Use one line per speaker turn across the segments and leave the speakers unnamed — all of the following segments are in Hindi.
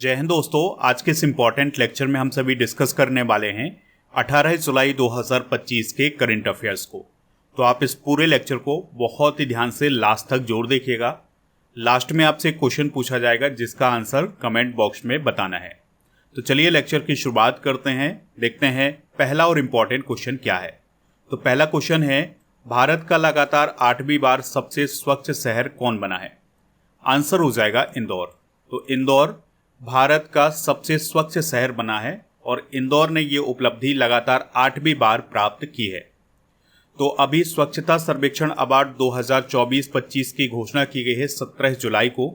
जय हिंद दोस्तों। आज के इस इम्पॉर्टेंट लेक्चर में हम सभी डिस्कस करने वाले हैं 18 जुलाई 2025 के करंट अफेयर्स को। तो आप इस पूरे लेक्चर को बहुत ही ध्यान से लास्ट तक जरूर देखिएगा। लास्ट में आपसे एक क्वेश्चन पूछा जाएगा जिसका आंसर कमेंट बॉक्स में बताना है। तो चलिए लेक्चर की शुरुआत करते हैं। देखते हैं पहला और इम्पॉर्टेंट क्वेश्चन क्या है। तो पहला क्वेश्चन है, भारत का लगातार 8वीं बार सबसे स्वच्छ शहर कौन बना है। आंसर हो जाएगा इंदौर। तो इंदौर भारत का सबसे स्वच्छ शहर बना है और इंदौर ने ये उपलब्धि लगातार 8वीं बार प्राप्त की है। तो अभी स्वच्छता सर्वेक्षण अवार्ड 2024-25 की घोषणा की गई है 17 जुलाई को,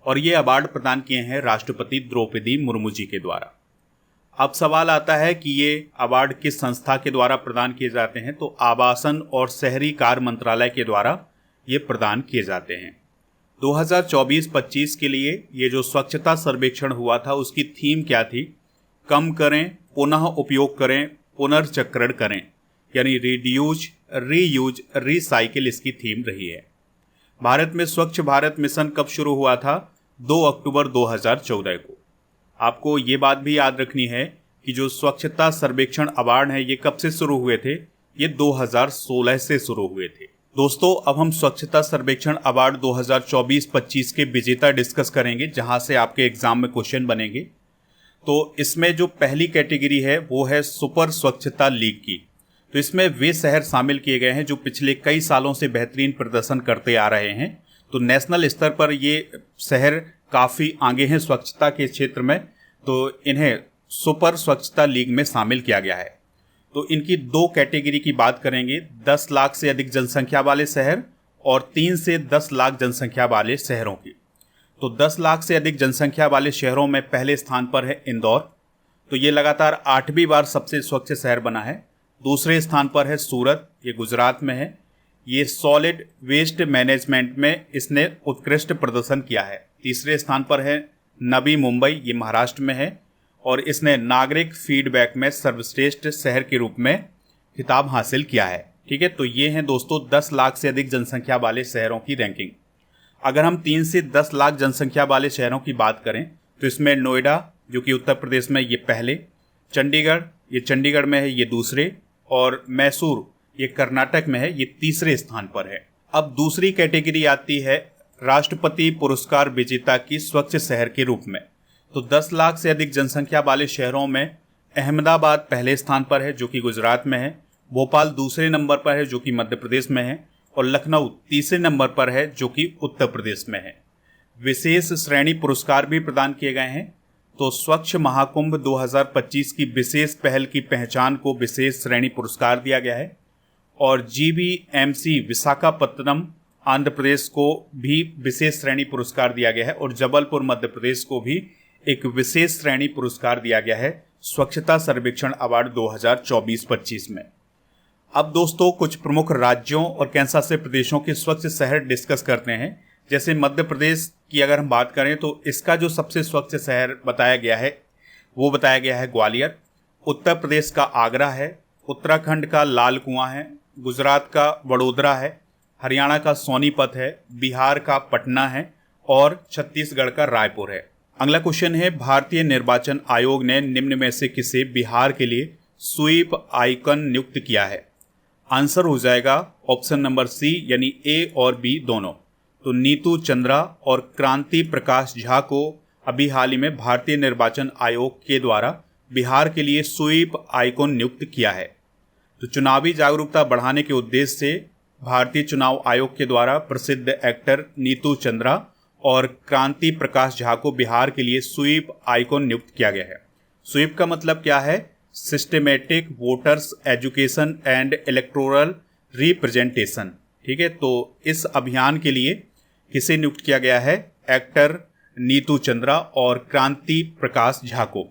और ये अवार्ड प्रदान किए हैं राष्ट्रपति द्रौपदी मुर्मू जी के द्वारा। अब सवाल आता है कि ये अवार्ड किस संस्था के द्वारा प्रदान किए जाते हैं। तो आवासन और शहरी कार्य मंत्रालय के द्वारा ये प्रदान किए जाते हैं। 2024-25 के लिए ये जो स्वच्छता सर्वेक्षण हुआ था उसकी थीम क्या थी? कम करें, पुनः उपयोग करें, पुनर्चक्रण करें, यानी रिड्यूज, रीयूज, रिसाइकिल इसकी थीम रही है। भारत में स्वच्छ भारत मिशन कब शुरू हुआ था? 2 अक्टूबर 2014 को। आपको ये बात भी याद रखनी है कि जो स्वच्छता सर्वेक्षण अवार्ड हैं ये कब से शुरू हुए थे? ये 2016 से शुरू हुए थे। दोस्तों, अब हम स्वच्छता सर्वेक्षण अवार्ड 2024-25 के विजेता डिस्कस करेंगे, जहां से आपके एग्जाम में क्वेश्चन बनेंगे। तो इसमें जो पहली कैटेगरी है वो है सुपर स्वच्छता लीग की। तो इसमें वे शहर शामिल किए गए हैं जो पिछले कई सालों से बेहतरीन प्रदर्शन करते आ रहे हैं। तो नेशनल स्तर पर ये शहर काफ़ी आगे हैं स्वच्छता के क्षेत्र में, तो इन्हें सुपर स्वच्छता लीग में शामिल किया गया है। तो इनकी 2 कैटेगरी की बात करेंगे, 10 लाख से अधिक जनसंख्या वाले शहर और 3 से 10 लाख जनसंख्या वाले शहरों की। तो 10 लाख से अधिक जनसंख्या वाले शहरों में पहले स्थान पर है इंदौर। तो ये लगातार 8वीं बार सबसे स्वच्छ शहर बना है। दूसरे स्थान पर है सूरत, ये गुजरात में है। ये सॉलिड वेस्ट मैनेजमेंट में इसने उत्कृष्ट प्रदर्शन किया है। तीसरे स्थान पर है नवी मुंबई, ये महाराष्ट्र में है, और इसने नागरिक फीडबैक में सर्वश्रेष्ठ शहर के रूप में खिताब हासिल किया है। ठीक है, तो ये हैं दोस्तों 10 लाख से अधिक जनसंख्या वाले शहरों की रैंकिंग। अगर हम 3 से 10 लाख जनसंख्या वाले शहरों की बात करें तो इसमें नोएडा, जो कि उत्तर प्रदेश में, ये पहले, चंडीगढ़, ये चंडीगढ़ में है, ये दूसरे, और मैसूर, ये कर्नाटक में है, ये तीसरे स्थान पर है। अब दूसरी कैटेगरी आती है राष्ट्रपति पुरस्कार विजेता की स्वच्छ शहर के रूप में। तो 10 लाख से अधिक जनसंख्या वाले शहरों में अहमदाबाद पहले स्थान पर है जो कि गुजरात में है, भोपाल दूसरे नंबर पर है जो कि मध्य प्रदेश में है, और लखनऊ तीसरे नंबर पर है जो कि उत्तर प्रदेश में है। विशेष श्रेणी पुरस्कार भी प्रदान किए गए हैं। तो स्वच्छ महाकुंभ 2025 की विशेष पहल की पहचान को विशेष श्रेणी पुरस्कार दिया गया है, और GBMC विशाखापत्तनम आंध्र प्रदेश को भी विशेष श्रेणी पुरस्कार दिया गया है, और जबलपुर मध्य प्रदेश को भी एक विशेष श्रेणी पुरस्कार दिया गया है स्वच्छता सर्वेक्षण अवार्ड 2024-25 में। अब दोस्तों कुछ प्रमुख राज्यों और केंद्रशासित प्रदेशों के स्वच्छ शहर डिस्कस करते हैं। जैसे मध्य प्रदेश की अगर हम बात करें तो इसका जो सबसे स्वच्छ शहर बताया गया है वो बताया गया है ग्वालियर। उत्तर प्रदेश का आगरा है, उत्तराखंड का लाल कुआं है, गुजरात का वडोदरा है, हरियाणा का सोनीपत है, बिहार का पटना है, और छत्तीसगढ़ का रायपुर है। अगला क्वेश्चन है, भारतीय निर्वाचन आयोग ने निम्न में से किसे बिहार के लिए स्वीप आइकन नियुक्त किया है। आंसर हो जाएगा ऑप्शन नंबर सी, यानी ए और बी दोनों। तो नीतू चंद्रा और क्रांति प्रकाश झा को अभी हाल ही में भारतीय निर्वाचन आयोग के द्वारा बिहार के लिए स्वीप आइकन नियुक्त किया है। तो चुनावी जागरूकता बढ़ाने के उद्देश्य से भारतीय चुनाव आयोग के द्वारा प्रसिद्ध एक्टर नीतू चंद्रा और क्रांति प्रकाश झा को बिहार के लिए स्वीप आइकॉन नियुक्त किया गया है। स्वीप का मतलब क्या है? Systematic voters education and electoral representation. ठीक है, तो इस अभियान के लिए किसे नियुक्त किया गया है? एक्टर नीतू चंद्रा और क्रांति प्रकाश झा को।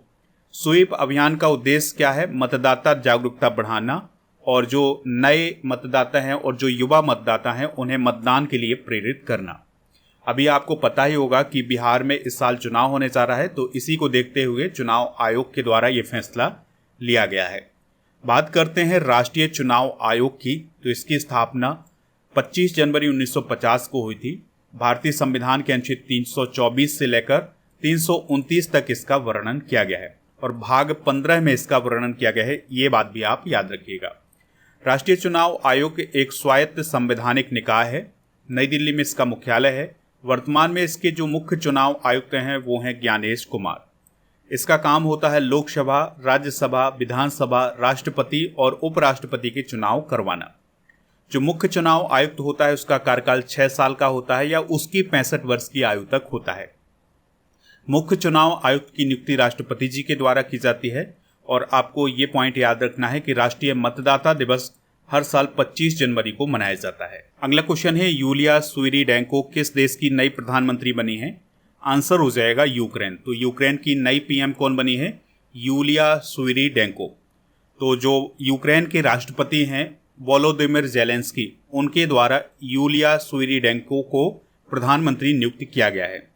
स्वीप अभियान का उद्देश्य क्या है? मतदाता जागरूकता बढ़ाना, और जो नए मतदाता हैं और जो युवा मतदाता हैं उन्हें मतदान के लिए प्रेरित करना। अभी आपको पता ही होगा कि बिहार में इस साल चुनाव होने जा रहा है, तो इसी को देखते हुए चुनाव आयोग के द्वारा ये फैसला लिया गया है। बात करते हैं राष्ट्रीय चुनाव आयोग की। तो इसकी स्थापना 25 जनवरी 1950 को हुई थी। भारतीय संविधान के अनुच्छेद 324 से लेकर 329 तक इसका वर्णन किया गया है और भाग 15 में इसका वर्णन किया गया है। ये बात भी आप याद रखिएगा। राष्ट्रीय चुनाव आयोग एक स्वायत्त संवैधानिक निकाय है। नई दिल्ली में इसका मुख्यालय है। वर्तमान में इसके जो मुख्य चुनाव आयुक्त हैं वो हैं ज्ञानेश कुमार। इसका काम होता है लोकसभा, राज्यसभा, विधानसभा, राष्ट्रपति और उपराष्ट्रपति के चुनाव करवाना। जो मुख्य चुनाव आयुक्त होता है उसका कार्यकाल 6 साल का होता है या उसकी 65 वर्ष की आयु तक होता है। मुख्य चुनाव आयुक्त की नियुक्ति राष्ट्रपति जी के द्वारा की जाती है और आपको ये पॉइंट याद रखना है कि राष्ट्रीय मतदाता दिवस हर साल 25 जनवरी को मनाया जाता है। अगला क्वेश्चन है, यूलिया स्विरिडेंको किस देश की नई प्रधानमंत्री बनी है? आंसर हो जाएगा यूक्रेन। तो यूक्रेन की नई पीएम कौन बनी है? यूलिया स्विरिडेंको। तो जो यूक्रेन के राष्ट्रपति हैं वोलोदिमिर जेलेंस्की, उनके द्वारा यूलिया स्विरिडेंको को प्रधानमंत्री नियुक्त किया गया है।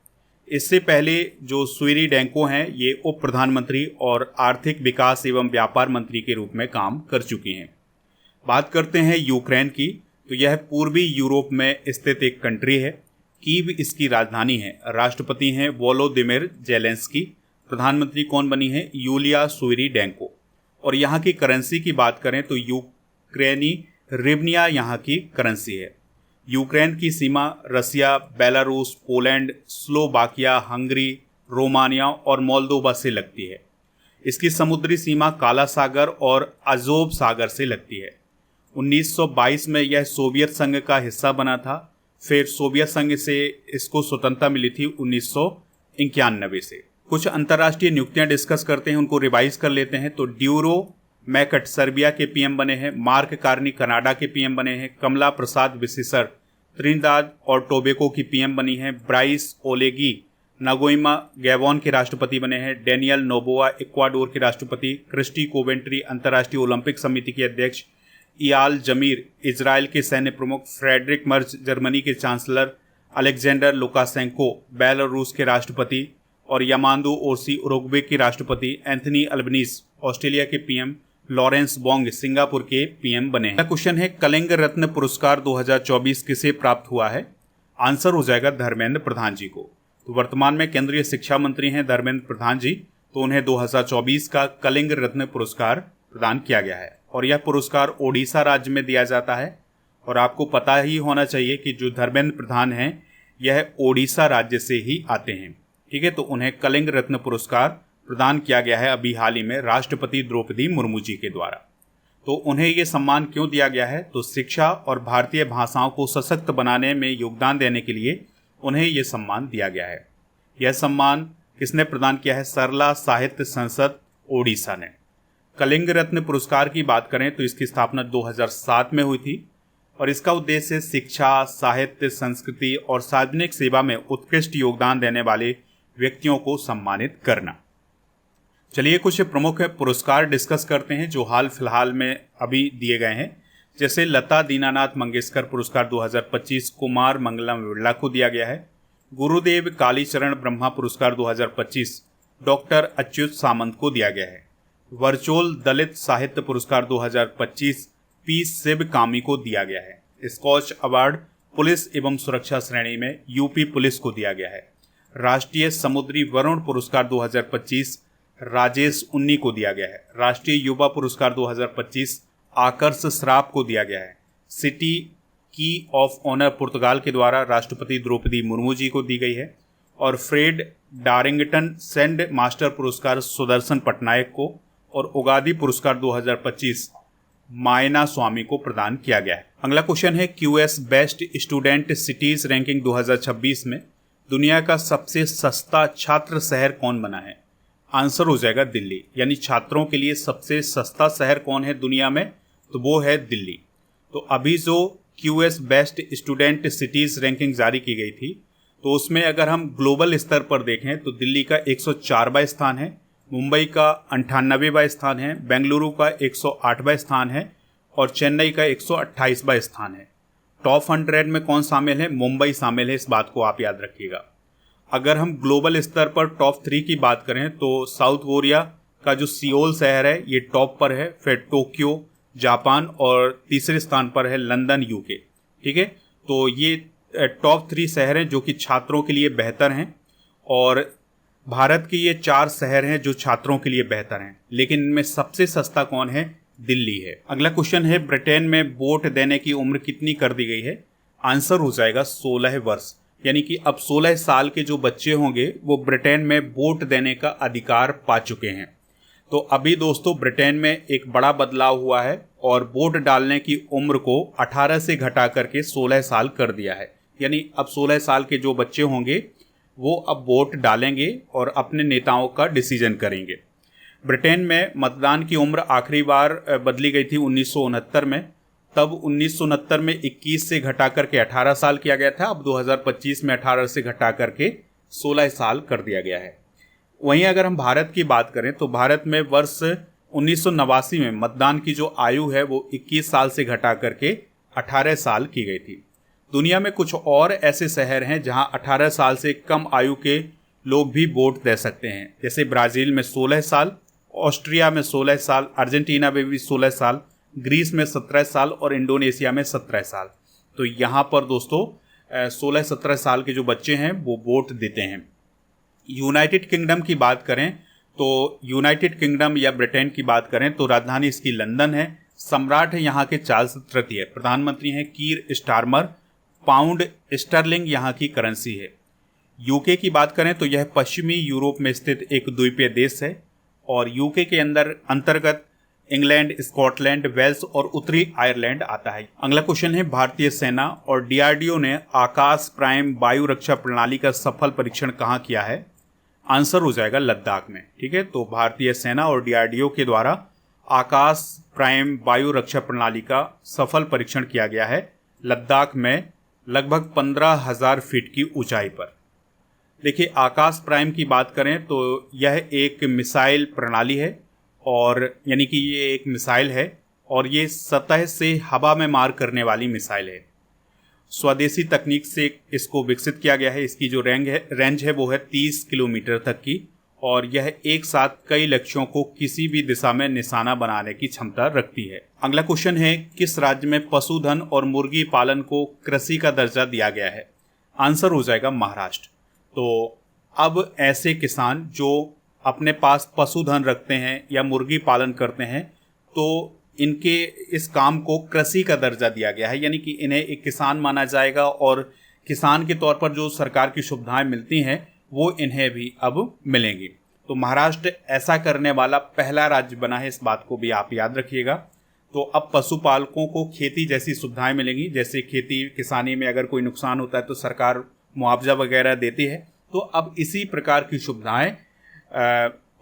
इससे पहले जो स्विरिडेंको हैं ये उप प्रधानमंत्री और आर्थिक विकास एवं व्यापार मंत्री के रूप में काम कर चुकी हैं। बात करते हैं यूक्रेन की, तो यह पूर्वी यूरोप में स्थित एक कंट्री है। कीव इसकी राजधानी है। राष्ट्रपति हैं वोलोदिमिर जेलेंस्की। प्रधानमंत्री कौन बनी है? यूलिया स्विरिडेंको। और यहाँ की करेंसी की बात करें तो यूक्रेनी रिवनिया यहाँ की करेंसी है। यूक्रेन की सीमा Russia, Belarus, Poland, Slovakia, Hungary, Romania और मोल्दोवा से लगती है। इसकी समुद्री सीमा काला सागर और अजोब सागर से लगती है। 1922 में यह सोवियत संघ का हिस्सा बना था। फिर सोवियत संघ से इसको स्वतंत्रता मिली थी 1991 से। कुछ अंतर्राष्ट्रीय नियुक्तियां डिस्कस करते हैं, उनको रिवाइज कर लेते हैं। तो ड्यूरो मैकट सर्बिया के पीएम बने हैं। मार्क कार्नी कनाडा के पीएम बने हैं। कमला प्रसाद विसिसर त्रिनिदाद और टोबैगो की पीएम बनी है। ब्राइस ओलेगी नगोइमा गैबोन के राष्ट्रपति बने हैं। डेनियल नोबोआ इक्वाडोर के राष्ट्रपति। क्रिस्टी कोवेंट्री अंतर्राष्ट्रीय ओलंपिक समिति के अध्यक्ष। इयाल जमीर इजराइल के सैन्य प्रमुख। फ्रेडरिक मर्ज जर्मनी के चांसलर। अलेक्जेंडर लुकाशेंको बेलारूस के राष्ट्रपति और यामांदू ओरसी उरुग्वे के राष्ट्रपति। एंथनी अल्बनीज ऑस्ट्रेलिया के पीएम। लॉरेंस बोंग सिंगापुर के पीएम बने हैं। क्वेश्चन है, कलिंग रत्न पुरस्कार 2024 किसे प्राप्त हुआ है? आंसर हो जाएगा धर्मेंद्र प्रधान जी को। तो वर्तमान में केंद्रीय शिक्षा मंत्री हैं धर्मेंद्र प्रधान जी, तो उन्हें 2024 का कलिंग रत्न पुरस्कार प्रदान किया गया है और यह पुरस्कार ओडिशा राज्य में दिया जाता है। और आपको पता ही होना चाहिए कि जो धर्मेंद्र प्रधान हैं यह ओडिशा राज्य से ही आते हैं। ठीक है, तो उन्हें कलिंग रत्न पुरस्कार प्रदान किया गया है अभी हाल ही में राष्ट्रपति द्रौपदी मुर्मू जी के द्वारा। तो उन्हें ये सम्मान क्यों दिया गया है? तो शिक्षा और भारतीय भाषाओं को सशक्त बनाने में योगदान देने के लिए उन्हें ये सम्मान दिया गया है। यह सम्मान किसने प्रदान किया है? सरला साहित्य संसद ओडिशा ने। कलिंग रत्न पुरस्कार की बात करें तो इसकी स्थापना 2007 में हुई थी और इसका उद्देश्य शिक्षा, साहित्य, संस्कृति और सार्वजनिक सेवा में उत्कृष्ट योगदान देने वाले व्यक्तियों को सम्मानित करना। चलिए कुछ प्रमुख पुरस्कार डिस्कस करते हैं जो हाल फिलहाल में अभी दिए गए हैं। जैसे लता दीनानाथ मंगेशकर पुरस्कार 2025 कुमार मंगलम बिरला को दिया गया है। गुरुदेव कालीचरण ब्रह्मा पुरस्कार 2025 डॉक्टर अच्युत सामंत को दिया गया है। वर्चुअल दलित साहित्य पुरस्कार 2025 पी शिव कामी को दिया गया है। स्कॉच अवार्ड पुलिस एवं सुरक्षा श्रेणी में यूपी पुलिस को दिया गया है। राष्ट्रीय समुद्री वरुण पुरस्कार 2025 राजेश उन्नी को दिया गया है। राष्ट्रीय युवा पुरस्कार 2025 आकर्ष श्राप को दिया गया है। सिटी की ऑफ ऑनर पुर्तगाल के द्वारा राष्ट्रपति द्रौपदी मुर्मू जी को दी गई है। और फ्रेड डारिंगटन सेंड मास्टर पुरस्कार सुदर्शन पटनायक को और उगादी पुरस्कार 2025 मायना स्वामी को प्रदान किया गया है। अगला क्वेश्चन है, QS best student cities ranking 2026 में दुनिया का सबसे सस्ता छात्र शहर कौन बना है? आंसर हो जाएगा दिल्ली। यानी छात्रों के लिए सबसे सस्ता शहर कौन है दुनिया में? तो वो है दिल्ली। तो अभी जो QS best student cities ranking जारी की गई थी तो उसमें अगर हम ग्लोबल स्तर पर देखें तो दिल्ली का 104वां स्थान है, मुंबई का 98वां स्थान है, बेंगलुरु का 108वां स्थान है और चेन्नई का 128वां स्थान है। टॉप 100 में कौन शामिल है? मुंबई शामिल है, इस बात को आप याद रखिएगा। अगर हम ग्लोबल स्तर पर टॉप 3 की बात करें तो साउथ कोरिया का जो सियोल शहर है ये टॉप पर है, फिर टोक्यो जापान और तीसरे स्थान पर है लंदन यूके। ठीक है, तो ये टॉप 3 शहर हैं जो कि छात्रों के लिए बेहतर हैं। और भारत के ये 4 शहर हैं जो छात्रों के लिए बेहतर हैं, लेकिन इनमें सबसे सस्ता कौन है? दिल्ली है। अगला क्वेश्चन है, ब्रिटेन में वोट देने की उम्र कितनी कर दी गई है? आंसर हो जाएगा 16 वर्ष। यानी कि अब 16 साल के जो बच्चे होंगे वो ब्रिटेन में वोट देने का अधिकार पा चुके हैं। तो अभी दोस्तों ब्रिटेन में एक बड़ा बदलाव हुआ है और वोट डालने की उम्र को 18 से घटा करके 16 साल कर दिया है। यानी अब 16 साल के जो बच्चे होंगे वो अब वोट डालेंगे और अपने नेताओं का डिसीजन करेंगे। ब्रिटेन में मतदान की उम्र आखिरी बार बदली गई थी 1969 में। तब 1969 में 21 से घटा करके 18 साल किया गया था। अब 2025 में 18 से घटा करके 16 साल कर दिया गया है। वहीं अगर हम भारत की बात करें तो भारत में वर्ष 1989 में मतदान की जो आयु है वो 21 साल से घटा करके 18 साल की गई थी। दुनिया में कुछ और ऐसे शहर हैं जहां 18 साल से कम आयु के लोग भी वोट दे सकते हैं, जैसे ब्राज़ील में 16 साल, ऑस्ट्रिया में 16 साल, अर्जेंटीना में भी 16 साल, ग्रीस में 17 साल और इंडोनेशिया में 17 साल। तो यहाँ पर दोस्तों 16-17 साल के जो बच्चे हैं वो वोट देते हैं। यूनाइटेड किंगडम की बात करें तो यूनाइटेड किंगडम या ब्रिटेन की बात करें तो राजधानी इसकी लंदन है। सम्राट है यहाँ के चार्ल्स तृतीय, प्रधानमंत्री हैं कीर स्टारमर, पाउंड स्टर्लिंग यहाँ की करेंसी है। यूके की बात करें तो यह पश्चिमी यूरोप में स्थित एक द्वीपीय देश है और यूके के अंतर्गत इंग्लैंड, स्कॉटलैंड, वेल्स और उत्तरी आयरलैंड आता है। अगला क्वेश्चन है, भारतीय सेना और डीआरडीओ ने आकाश प्राइम वायु रक्षा प्रणाली का सफल परीक्षण कहाँ किया है? आंसर हो जाएगा लद्दाख में। ठीक है, तो भारतीय सेना और डीआरडीओ के द्वारा आकाश प्राइम वायु रक्षा प्रणाली का सफल परीक्षण किया गया है लद्दाख में, लगभग 15,000 फीट की ऊंचाई पर। देखिए, आकाश प्राइम की बात करें तो यह एक मिसाइल प्रणाली है और यानी कि ये एक मिसाइल है और ये सतह से हवा में मार करने वाली मिसाइल है। स्वदेशी तकनीक से इसको विकसित किया गया है। इसकी जो रेंज है वो है 30 किलोमीटर तक की और यह एक साथ कई लक्ष्यों को किसी भी दिशा में निशाना बनाने की क्षमता रखती है। अगला क्वेश्चन है, किस राज्य में पशुधन और मुर्गी पालन को कृषि का दर्जा दिया गया है? आंसर हो जाएगा महाराष्ट्र। तो अब ऐसे किसान जो अपने पास पशुधन रखते हैं या मुर्गी पालन करते हैं तो इनके इस काम को कृषि का दर्जा दिया गया है, यानी कि इन्हें एक किसान माना जाएगा और किसान के तौर पर जो सरकार की सुविधाएं मिलती हैं वो इन्हें भी अब मिलेंगी। तो महाराष्ट्र ऐसा करने वाला पहला राज्य बना है, इस बात को भी आप याद रखिएगा। तो अब पशुपालकों को खेती जैसी सुविधाएं मिलेंगी, जैसे खेती किसानी में अगर कोई नुकसान होता है तो सरकार मुआवजा वगैरह देती है। तो अब इसी प्रकार की सुविधाएं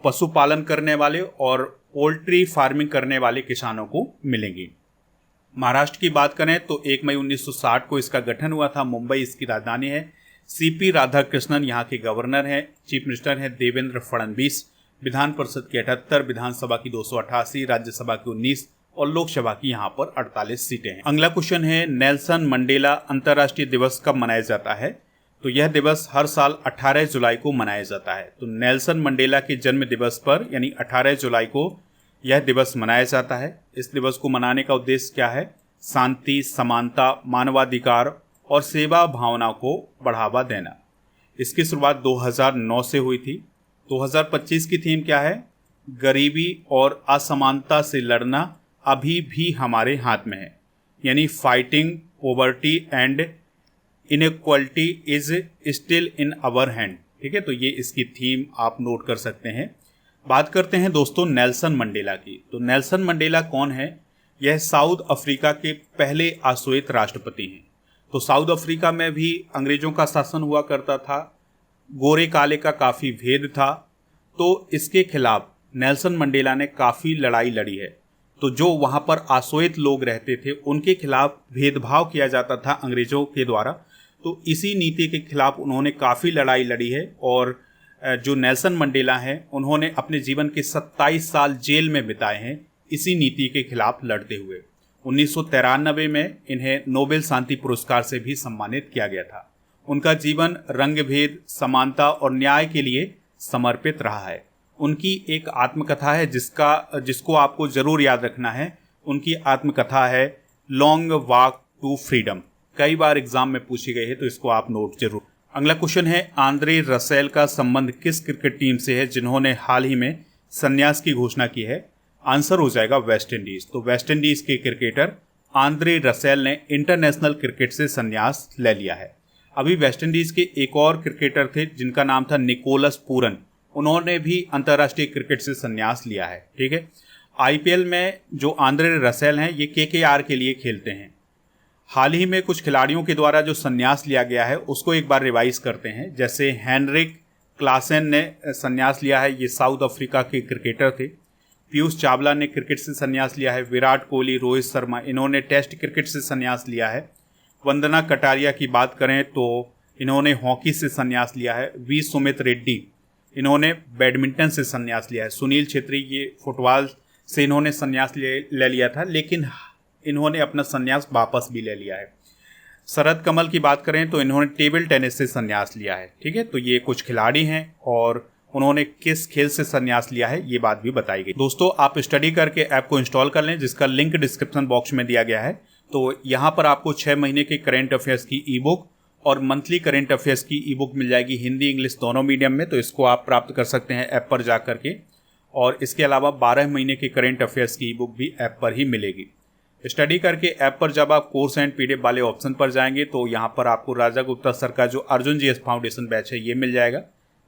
पशुपालन करने वाले और पोल्ट्री फार्मिंग करने वाले किसानों को मिलेंगी। महाराष्ट्र की बात करें तो 1 मई 1960 को इसका गठन हुआ था। मुंबई इसकी राजधानी है। सीपी राधाकृष्णन यहाँ के गवर्नर हैं। चीफ मिनिस्टर हैं देवेंद्र फडणवीस। विधान परिषद की 78, विधानसभा की 288, राज्यसभा की 19 और लोकसभा की यहाँ पर 48 सीटें हैं। अगला क्वेश्चन है, नेल्सन मंडेला अंतर्राष्ट्रीय दिवस कब मनाया जाता है? तो यह दिवस हर साल 18 जुलाई को मनाया जाता है। तो नेल्सन मंडेला के जन्म दिवस पर यानी 18 जुलाई को यह दिवस मनाया जाता है। इस दिवस को मनाने का उद्देश्य क्या है? शांति, समानता, मानवाधिकार और सेवा भावना को बढ़ावा देना। इसकी शुरुआत 2009 से हुई थी। 2025 की थीम क्या है? गरीबी और असमानता से लड़ना अभी भी हमारे हाथ में है, यानी fighting poverty and inequality is still in our hand. ठीक है, तो ये इसकी थीम आप नोट कर सकते हैं। बात करते हैं दोस्तों नेल्सन मंडेला की। तो नेल्सन मंडेला कौन है? यह साउथ अफ्रीका के पहले अश्वेत राष्ट्रपति हैं। तो साउथ अफ्रीका में भी अंग्रेजों का शासन हुआ करता था, गोरे काले का काफ़ी भेद था। तो इसके खिलाफ नेल्सन मंडेला ने काफ़ी लड़ाई लड़ी है। तो जो वहाँ पर अश्वेत लोग रहते थे उनके खिलाफ भेदभाव किया जाता था अंग्रेजों के द्वारा। तो इसी नीति के खिलाफ उन्होंने काफ़ी लड़ाई लड़ी है और जो नेल्सन मंडेला हैं उन्होंने अपने जीवन के 27 साल जेल में बिताए हैं इसी नीति के खिलाफ लड़ते हुए। 1993 में इन्हें नोबेल शांति पुरस्कार से भी सम्मानित किया गया था। उनका जीवन रंगभेद, समानता और न्याय के लिए समर्पित रहा है। उनकी एक आत्मकथा है जिसको आपको ज़रूर याद रखना है। उनकी आत्मकथा है लॉन्ग वॉक टू फ्रीडम। कई बार एग्जाम में पूछी गई है, तो इसको आप नोट जरूर। अगला क्वेश्चन है, आंद्रे रसेल का संबंध किस क्रिकेट टीम से है जिन्होंने हाल ही में संन्यास की घोषणा की है? आंसर हो जाएगा वेस्ट इंडीज। तो वेस्ट इंडीज के क्रिकेटर आंद्रे रसेल ने इंटरनेशनल क्रिकेट से संन्यास ले लिया है। अभी वेस्ट इंडीज के एक और क्रिकेटर थे जिनका नाम था निकोलस पूरन, उन्होंने भी अंतर्राष्ट्रीय क्रिकेट से संन्यास लिया है। ठीक है, आईपीएल में जो आंद्रे रसेल हैं ये केकेआर के लिए खेलते हैं। हाल ही में कुछ खिलाड़ियों के द्वारा जो संन्यास लिया गया है उसको एक बार रिवाइज करते हैं। जैसे हेनरिक क्लासेन ने संन्यास लिया है, ये साउथ अफ्रीका के क्रिकेटर थे। पीयूष चावला ने क्रिकेट से संन्यास लिया है। विराट कोहली, रोहित शर्मा, इन्होंने टेस्ट क्रिकेट से संन्यास लिया है। वंदना कटारिया की बात करें तो इन्होंने हॉकी से संन्यास लिया है। वी सुमित रेड्डी, इन्होंने बैडमिंटन से संन्यास लिया है। सुनील छेत्री, ये फुटबॉल से इन्होंने संन्यास ले लिया था, लेकिन इन्होंने अपना संन्यास वापस भी ले लिया है। शरद कमल की बात करें तो इन्होंने टेबल टेनिस से संन्यास लिया है। ठीक है, तो ये कुछ खिलाड़ी हैं और उन्होंने किस खेल से संन्यास लिया है ये बात भी बताई गई। दोस्तों, आप स्टडी करके ऐप को इंस्टॉल कर लें, जिसका लिंक डिस्क्रिप्शन बॉक्स में दिया गया है। तो यहाँ पर आपको 6 महीने के करेंट अफेयर्स की ई बुक और मंथली करेंट अफेयर्स की ई बुक मिल जाएगी, हिंदी इंग्लिश दोनों मीडियम में। तो इसको आप प्राप्त कर सकते हैं ऐप पर जा करके। और इसके अलावा 12 महीने के करेंट अफेयर्स की ई बुक भी ऐप पर ही मिलेगी। स्टडी करके ऐप पर जब आप कोर्स एंड पीडीएफ वाले ऑप्शन पर जाएंगे तो यहाँ पर आपको राजा गुप्ता सर का जो अर्जुन जीएस फाउंडेशन बैच है ये मिल जाएगा।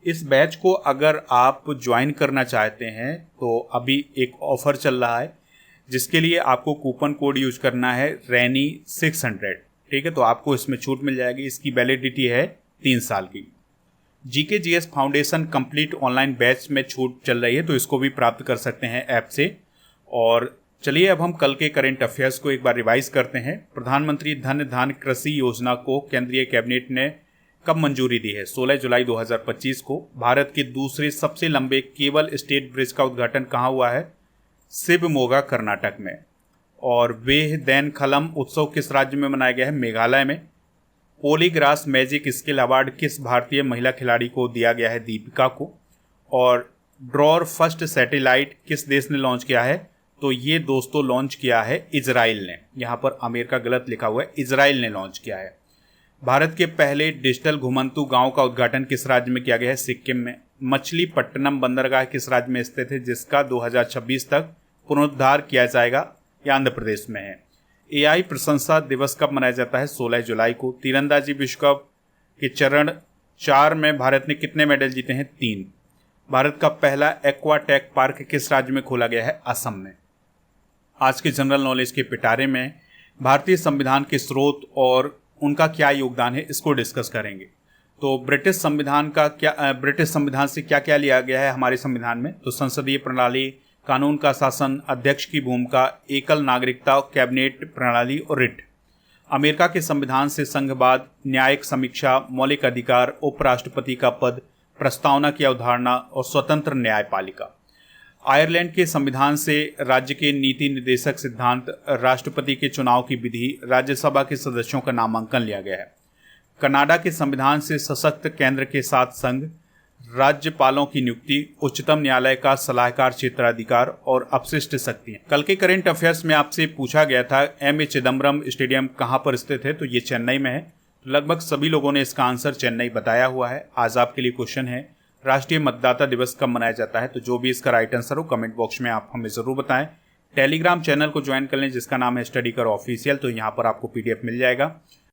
इस बैच को अगर आप ज्वाइन करना चाहते हैं तो अभी एक ऑफर चल रहा है, जिसके लिए आपको कूपन कोड यूज करना है RAINY600। ठीक है, तो आपको इसमें छूट मिल जाएगी। इसकी वैलिडिटी है 3 साल की। GK GS foundation complete online batch में छूट चल रही है, तो इसको भी प्राप्त कर सकते हैं ऐप से। और चलिए अब हम कल के करेंट अफेयर्स को एक बार रिवाइज करते हैं। प्रधानमंत्री धन धान्य कृषि योजना को केंद्रीय कैबिनेट ने कब मंजूरी दी है? 16 जुलाई 2025 को। भारत के दूसरे सबसे लंबे केबल स्टेट ब्रिज का उद्घाटन कहाँ हुआ है? शिवमोगा, कर्नाटक में। और वेह दैन खलम उत्सव किस राज्य में मनाया गया है? मेघालय में। पॉलीग्रास मैजिक स्किल अवार्ड किस भारतीय महिला खिलाड़ी को दिया गया है? दीपिका को। और ड्रॉर फर्स्ट सैटेलाइट किस देश ने लॉन्च किया है? तो ये दोस्तों लॉन्च किया है इजराइल ने। यहाँ पर अमेरिका गलत लिखा हुआ है, इजराइल ने लॉन्च किया है। भारत के पहले डिजिटल घुमंतू गांव का उद्घाटन किस राज्य में किया गया है? सिक्किम में। मछलीपट्टनम बंदरगाह किस राज्य में स्थित है, जिसका 2026 तक पुनरुद्धार किया जाएगा? ये आंध्र प्रदेश में है। एआई प्रशंसा दिवस कब मनाया जाता है? 16 जुलाई को। तीरंदाजी विश्व कप के चरण 4 में भारत ने कितने मेडल जीते हैं? 3। भारत का पहला एक्वाटेक पार्क किस राज्य में खोला गया है? असम में। आज के जनरल नॉलेज के पिटारे में भारतीय संविधान के स्रोत और उनका क्या योगदान है, इसको डिस्कस करेंगे। तो ब्रिटिश संविधान से क्या क्या लिया गया है हमारे संविधान में? तो संसदीय प्रणाली, कानून का शासन, अध्यक्ष की भूमिका, एकल नागरिकता, कैबिनेट प्रणाली और रिट। अमेरिका के संविधान से संघवाद, न्यायिक समीक्षा, मौलिक अधिकार, उपराष्ट्रपति का पद, प्रस्तावना की अवधारणा और स्वतंत्र न्यायपालिका। आयरलैंड के संविधान से राज्य के नीति निर्देशक सिद्धांत, राष्ट्रपति के चुनाव की विधि, राज्यसभा के सदस्यों का नामांकन लिया गया है। कनाडा के संविधान से सशक्त केंद्र के साथ संघ, राज्यपालों की नियुक्ति, उच्चतम न्यायालय का सलाहकार क्षेत्राधिकार और अपशिष्ट शक्तियां। कल के करेंट अफेयर्स में आपसे पूछा गया था एम ए चिदम्बरम स्टेडियम कहाँ पर स्थित है? तो ये चेन्नई में है। लगभग सभी लोगों ने इसका आंसर चेन्नई बताया हुआ है। आज आपके लिए क्वेश्चन है, राष्ट्रीय मतदाता दिवस कब मनाया जाता है? तो जो भी इसका राइट आंसर हो कमेंट बॉक्स में आप हमें ज़रूर बताएं। टेलीग्राम चैनल को ज्वाइन कर लें जिसका नाम है स्टडी करो ऑफिशियल, तो यहाँ पर आपको पीडीएफ मिल जाएगा।